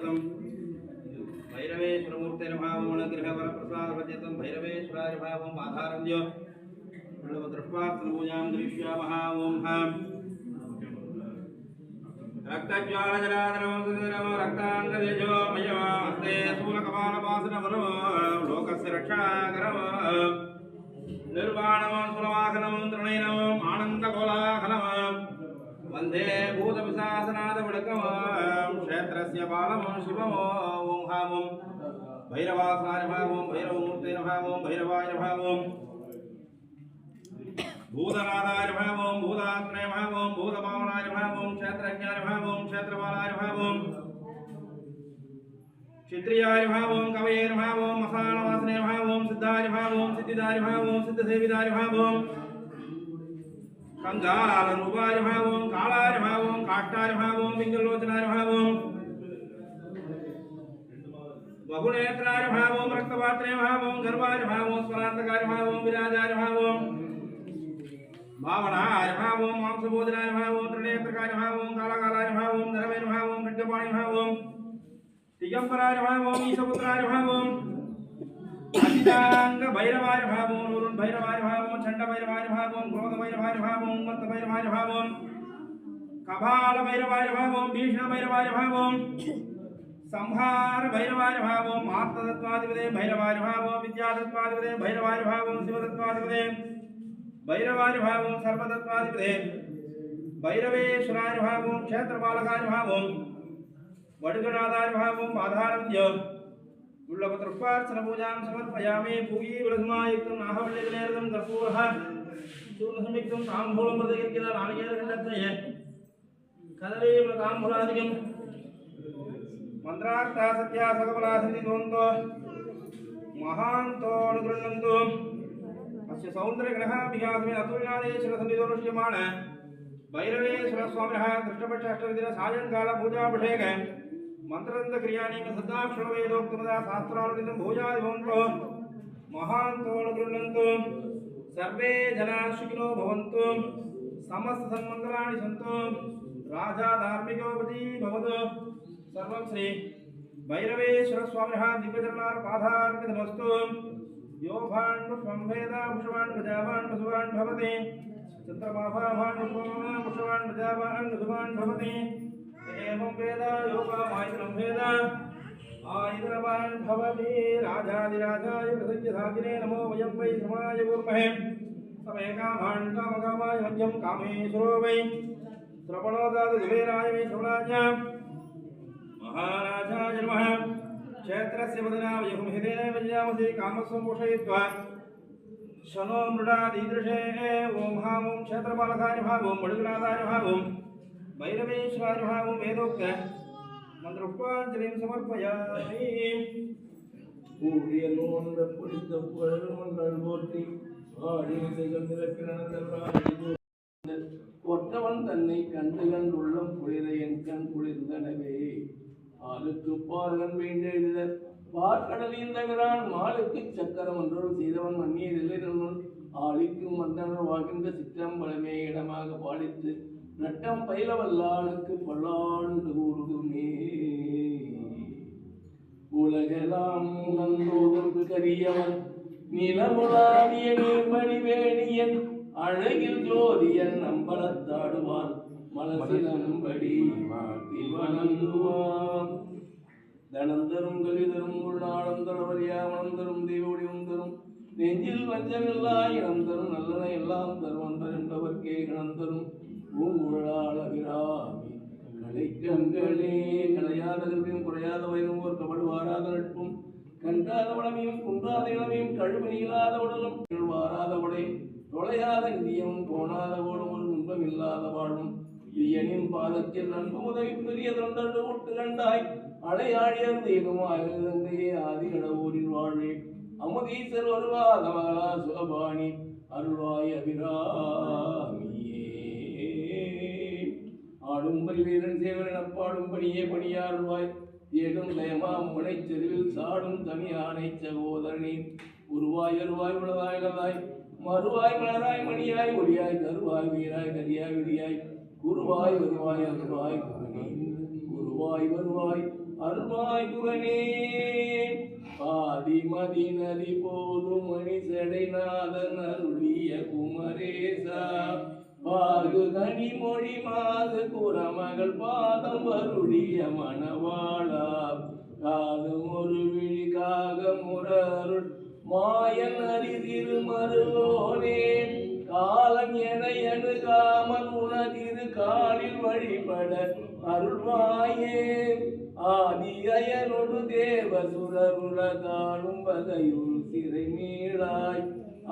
पर्यतं भैरवेश्वरमूर्ते नमः ओम गृहवरप्रसादपर्यतं भैरवेश्वराय नमः ओम आधारञ्जो दृष्ट्वार्चनपूजां करिष्यामः ओम रक्तज्वालजलाधरं रक्ताङ्गदेजो मयस्ते स्थूलकपालवासनवरो लोकस्य रक्षाकरं निर्वाणं सुरवाहनं तृणैनम् आनन्दकोलाहलं वन्दे भूतपिशाचनादविडकं क्षेत्रस्य बालं शिवम् ॐ हां भैरवासनाय नमः ॐ भैरवमूर्ते नमः ॐ भैरवाय नमः ॐ भूतनादाय नमः ॐ भूतात्मने नमः ॐ भूतमामनाय नमः ॐ क्षेत्रज्ञाय नमः ॐ क्षेत्रपालाय नमः ॐ क्षत्रियाय नमः ॐ कवये नमः ॐ मसानवासने नमः ॐ सिद्धाय नमः ॐ सिद्धिदाय नमः ॐ सिद्धसेविदाय नमः ॐ कंगालरूपाय नमः ॐ कालाय नमः ॐ काष्ठाय नमः ॐ पिङ्गलोचनाय नमः ॐ बहुनेत्राय नमः ॐ रक्तपात्रे नमः ॐ गर्वाय नमः ॐ स्वरान्तकाय नमः ॐ विराजाय नमः ॐ भावनाय नमः ॐ मांसभोजनाय नमः ॐ त्रिनेत्रकाय नमः ॐ कालाकालाय नमः ॐ धर्मे नमः ॐ खड्गपाणि नमः ॐ दिगंबराय नमः ॐ ईशपुत्राय नमः ॐ अजितांग भैरवाय नमः ॐ उरुण भैरवाय नमः ॐ छंड भैरवाय नमः ॐ क्रोध भैरवाय नमः ॐ मत्त भैरवाय नमः ॐ कपाल भैरवाय नमः ॐ भीषण भैरवाय नमः ॐ संहार भैरवाय नमः ॐ आत्मतत्त्वाधिपते भैरवाय नमः ॐ विद्यातत्त्वाधिपते भैरवाय नमः ॐ शिवतत्त्वाधिपते भैरवाय नमः ॐ सर्वतत्त्वाधिपते भैरवेश्वराय नमः ॐ क्षेत्रपालकाय नमः ॐ वडगनादाय नमः ॐ आधारञ्ज दुर्लभतृष्पार्चनपूजां समर्पयामि पूगी विलसमायुक्तं नाहवल्यजनेरदं कर्पूरः चूर्णसंयुक्तं ताम्बूलं प्रदीर्घित नारिकेलखण्डत्रये कदलीमृताम्बूलादिकं मन्त्रार्था सत्या सकफलासन्ति दोन्तो महान्तोऽनुगृह्णन्तु अस्य सौन्दर्यगणहाभिघासमेन अतुल्यादेशरसन्निधोरुष्यमाण भैरवेश्वरस्वामिनः कृष्णपक्षाष्टदिन सायङ्कालपूजाभिषेक मन्त्रदन्तक्रियाणीम सद्दाक्षरवेदोक्तमदा शास्त्रानुदिनं भूजादिभवन्तो महान्तोऽनुगृह्णन्तु सर्वे जनाः सुखिनो भवन्तु समस्तसन्मङ्गलानि सन्तु राजा धार्मिकोपती भवतु सर्वं श्री भैरवेश्वरस्वामिनः दिव्यचरणार्पादार्पितमस्तु यो भान् पुष्पं वेद पुष्पवान् प्रजावान् पशुवान् भवति चन्द्रमाभावान् पुष्पवान् प्रजावान् पशुवान् भवति एवं वेद योगमायित्रं वेद आयित्रवान् भवति राजाधिराजाय प्रसज्यसाधिने नमो वयं वै समाय कुर्महे समे कामान् कामकामाय मह्यं कामेश्वरो वै श्रवणोदातु कुबेराय वै श्रवणाय महाराजाय नमः क्षेत्रस्य वदनावयं हितेन विजयामसि कामस्वं पोषयित्वा शनो मृडादीदृशे ॐ हां ॐ क्षेत्रपालकाय नमः ॐ मणिगणादाय नमः ॐ भैरवेश्वराय नमः ॐ वेदोक्त मन्त्रपुष्पाञ्जलिं समर्पयामि பூரியனோன் வெப்பொழித்த புகழ்மங்கள் போற்றி ஆடிசைகள் நிலப்பினர்கள் ஒற்றவன் தன்னை கண்டு கண்டுள்ளம் குளிர என் கண் குளிர்ந்தனவே ஆளுக்கு பாலகன் வேண்டிய பார்க்கடலின் தகரான் மாலுக்கு சக்கரம் ஒன்றோடு செய்தவன் மன்னியதில்லை ஆளிக்கும் மந்தனர் வாழ்கின்ற சிற்றம்பலமே இடமாக பாலித்து நட்டம் பயிலவல்லானுக்கு பல்லாண்டு கூறுதுமே உலகெல்லாம் உணர்ந்தோதற்கு கரியவன் நிலமுலாவிய நீர்மணிவேணியன் அழகில் ஜோதியன் நம்பலத்தாடுவான் மனசிலம்படி மாற்றி வணங்குவான் தனந்தரும் கலிதரும் உள்நாளந்தரவரியாமனம் தரும் தெய்வடியும் தரும் நெஞ்சில் வஞ்சமில்லா இனம் தரும் நல்லன எல்லாம் தருவந்தர் என்பவர்க்கே கணம் தரும் பூங்குழலாளவிராமி கலைக்கண்களே கலையாத கல்வியும் குறையாத வயதும் ஒரு கபடு வாராத நட்பும் கண்டாத வளமையும் குன்றாத இளமையும் கழுமணி இல்லாத உடலும் வாராத உடை தொலையாத நிதியமும் போனாத ஓடும் ஒரு துன்பம் இல்லாத வாழும் இயனின் பாதத்தில் நண்பு உதவி பெரிய தொண்டன்று விட்டு கண்டாய் அடையாழியர் தெய்வமாயே ஆதிகடவூரின் வாழ்வே அமுதீசர் வருவாத மகளா சுகபாணி அருள்வாய் அபிராமியே ஆடும் பரிவீரன் சேவரன் அப்பாடும் பணியே பணியாருள்வாய் ஏடும் லயமாம் முனைச் செருவில் சாடும் தனியானை சகோதரனே உருவாய் அருவாய் உளதாய் இளதாய் மறுவாய் மலராய் மணியாய் ஒளியாய் கருவாய் வீராய் கரியாய் விரியாய் குருவாய் வருவாய் அருவாய் குருவாய் வருவாய் அருள்வாய் குகனே ஆதிமதி நதி போதும் மணி சடைநாதன் அருளிய குமரேசா பார்கு கனி மொழி மாது குரமகள் பாதம் வருளிய மணவாளா காதும் ஒரு விழி காகம் முரருள் மாயன் அரிதிரு மருவோனே காலம் என அணுகாமல் உனதிரு காலில் வழிபட அருள்வாயே ஆதி அயனொடு தேவ சுரருள காணும் வகையுள் சிறை மீளாய்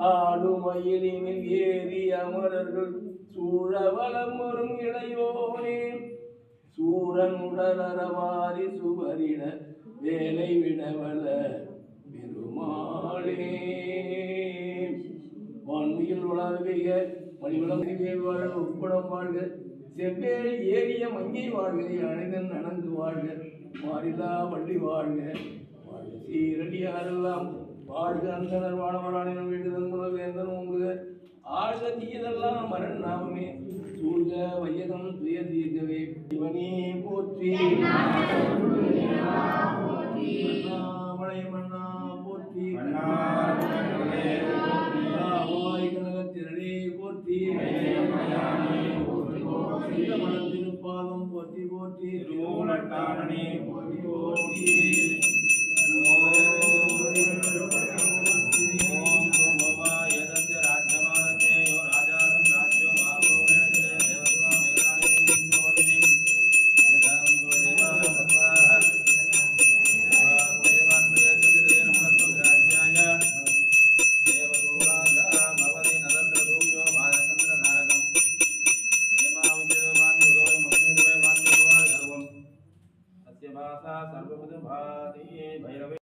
ஆடும் மயிலினில் ஏறி அமரர்கள் சூழ வளம் வரும் இளையோனே சூரன் உடலறவாரி சுவரிட வேலை விடவல பெருமாளே வான்மையில் வளர்வைக மணிவளம் வாழ்க உட்படம் வாழ்க செவ்வேல் ஏறிய மங்கை வாழ்க அணைதன் அணங்கு வாழ்க மாறிலா வள்ளி வாழ்க சீரடியாரெல்லாம் வாழ்க அந்தனர் வாழவரான வேண்டுதல் முதல் வேந்தன் உங்குக ஆழ்க தீயதெல்லாம் மரண் நாமமே சூழ்க வையகம் துயர் தீர்க்கவே சிவனே போற்றி மழை மன்னா போற்றி கனகத்திரளே போற்றி மனத்திருப்பாதம் போற்றி போற்றி திருமூலட்டானே